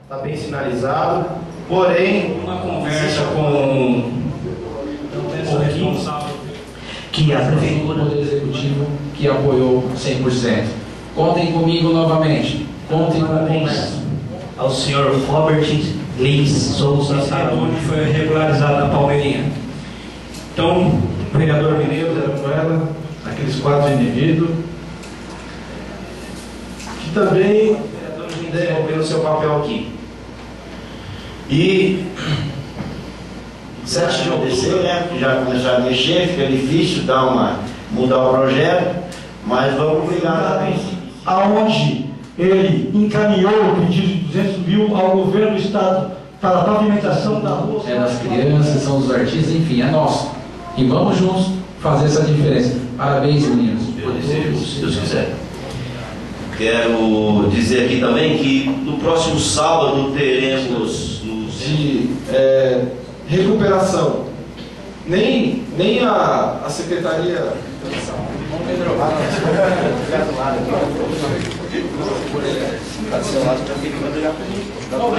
está bem sinalizado, porém, uma conversa com o responsável que a Prefeitura do Poder Executivo que apoiou 100%. Contem comigo novamente. Contem com o comércio. Ao senhor Robert Lins Souza, onde foi regularizada a Palmeirinha. Então, o vereador Mineiro, ela, aqueles 4 indivíduos, que também desenvolveram seu papel aqui. E 7 de outubro, né? Já começaram a mexer, fica difícil mudar o projeto, mas vamos cuidar também. Aonde ele encaminhou o pedido de 200 mil ao governo do estado para a pavimentação da rua. É das crianças, são dos artistas, enfim, é nosso. E vamos juntos fazer essa diferença. Parabéns, meninos. Se Deus quiser. Quero dizer aqui também que no próximo sábado teremos de recuperação. Nem a Secretaria. Não,